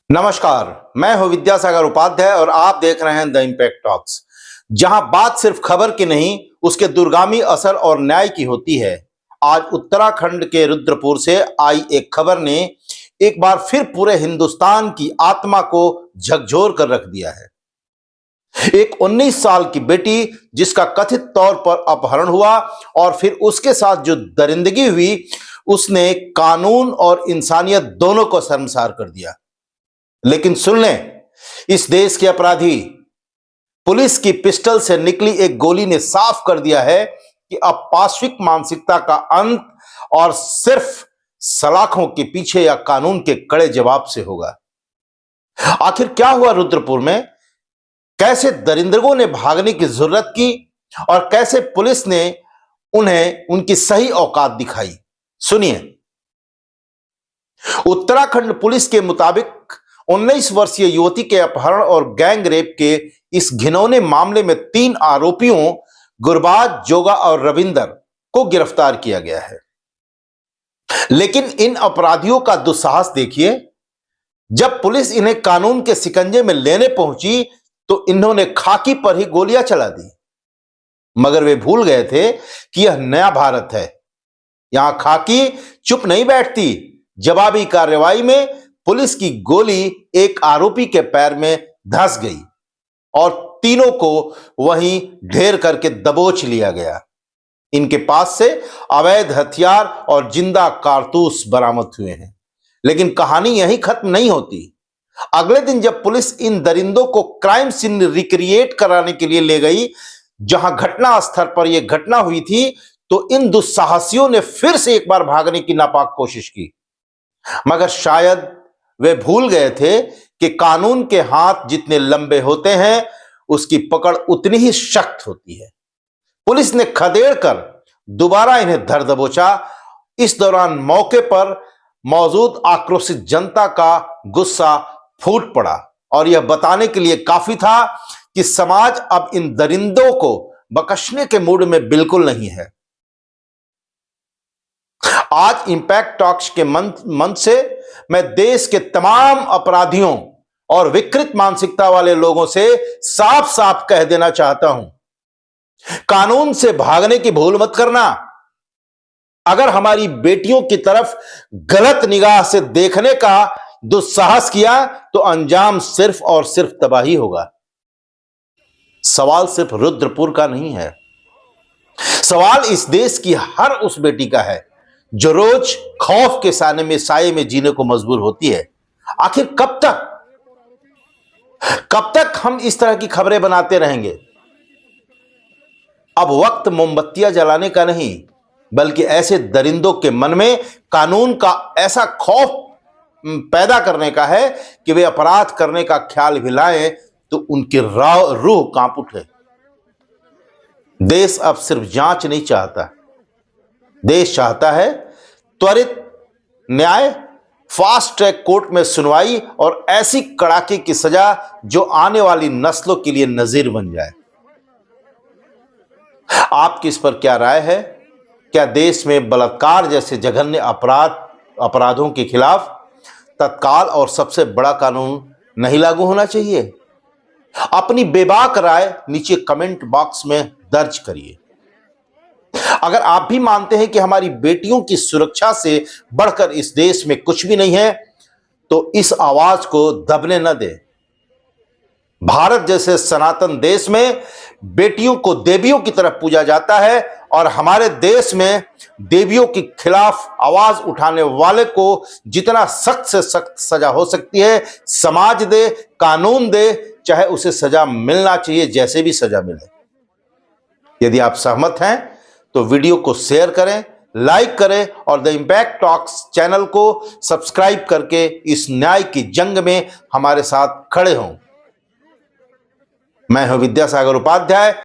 नमस्कार, मैं हूं विद्यासागर उपाध्याय और आप देख रहे हैं द इम्पैक्ट टॉक्स, जहां बात सिर्फ खबर की नहीं, उसके दूरगामी असर और न्याय की होती है। आज उत्तराखंड के रुद्रपुर से आई एक खबर ने एक बार फिर पूरे हिंदुस्तान की आत्मा को झकझोर कर रख दिया है। एक 19 साल की बेटी जिसका कथित तौर पर अपहरण हुआ और फिर उसके साथ जो दरिंदगी हुई, उसने कानून और इंसानियत दोनों को शर्मसार कर दिया। लेकिन सुन लें, इस देश के अपराधी पुलिस की पिस्टल से निकली एक गोली ने साफ कर दिया है कि अब पाशविक मानसिकता का अंत और सिर्फ सलाखों के पीछे या कानून के कड़े जवाब से होगा। आखिर क्या हुआ रुद्रपुर में? कैसे दरिंदरों ने भागने की जरूरत की और कैसे पुलिस ने उन्हें उनकी सही औकात दिखाई? सुनिए। उत्तराखंड पुलिस के मुताबिक 19 वर्षीय युवती के अपहरण और गैंग रेप के इस घिनौने मामले में 3 आरोपियों गुरबाज, जोगा और रविंदर को गिरफ्तार किया गया है। लेकिन इन अपराधियों का दुस्साहस देखिए। जब पुलिस इन्हें कानून के शिकंजे में लेने पहुंची तो इन्होंने खाकी पर ही गोलियां चला दी। मगर वे भूल गए थे कि यह नया भारत है। यहां खाकी चुप नहीं बैठती। जवाबी कार्रवाई में पुलिस की गोली एक आरोपी के पैर में धंस गई और तीनों को वहीं ढेर करके दबोच लिया गया। इनके पास से अवैध हथियार और जिंदा कारतूस बरामद हुए हैं। लेकिन कहानी यहीं खत्म नहीं होती। अगले दिन जब पुलिस इन दरिंदों को क्राइम सीन रिक्रिएट कराने के लिए ले गई, जहां घटना स्थल पर यह घटना हुई थी, तो इन दुस्साहसियों ने फिर से एक बार भागने की नापाक कोशिश की। मगर शायद वे भूल गए थे कि कानून के हाथ जितने लंबे होते हैं, उसकी पकड़ उतनी ही सख्त होती है। पुलिस ने खदेड़ कर दोबारा इन्हें धर दबोचा। इस दौरान मौके पर मौजूद आक्रोशित जनता का गुस्सा फूट पड़ा और यह बताने के लिए काफी था कि समाज अब इन दरिंदों को बख्शने के मूड में बिल्कुल नहीं है। आज इंपैक्ट टॉक्स के मंच से मैं देश के तमाम अपराधियों और विकृत मानसिकता वाले लोगों से साफ साफ कह देना चाहता हूं, कानून से भागने की भूल मत करना। अगर हमारी बेटियों की तरफ गलत निगाह से देखने का दुस्साहस किया तो अंजाम सिर्फ और सिर्फ तबाही होगा। सवाल सिर्फ रुद्रपुर का नहीं है। सवाल इस देश की हर उस बेटी का है जो रोज खौफ के साये में जीने को मजबूर होती है। आखिर कब तक हम इस तरह की खबरें बनाते रहेंगे? अब वक्त मोमबत्तियां जलाने का नहीं, बल्कि ऐसे दरिंदों के मन में कानून का ऐसा खौफ पैदा करने का है कि वे अपराध करने का ख्याल भी लाएं तो उनकी रूह कांप उठे। देश अब सिर्फ जांच नहीं चाहता, देश चाहता है त्वरित न्याय, फास्ट ट्रैक कोर्ट में सुनवाई और ऐसी कड़ाके की सजा जो आने वाली नस्लों के लिए नजीर बन जाए। आपकी इस पर क्या राय है? क्या देश में बलात्कार जैसे जघन्य अपराधों के खिलाफ तत्काल और सबसे बड़ा कानून नहीं लागू होना चाहिए? अपनी बेबाक राय नीचे कमेंट बॉक्स में दर्ज करिए। अगर आप भी मानते हैं कि हमारी बेटियों की सुरक्षा से बढ़कर इस देश में कुछ भी नहीं है, तो इस आवाज को दबने न दें। भारत जैसे सनातन देश में बेटियों को देवियों की तरह पूजा जाता है और हमारे देश में देवियों के खिलाफ आवाज उठाने वाले को जितना सख्त से सख्त सजा हो सकती है, समाज दे, कानून दे, चाहे उसे सजा मिलना चाहिए, जैसे भी सजा मिले। यदि आप सहमत हैं तो वीडियो को शेयर करें, लाइक करें और द इम्पैक्ट टॉक्स चैनल को सब्सक्राइब करके इस न्याय की जंग में हमारे साथ खड़े हों। मैं हूं विद्यासागर उपाध्याय।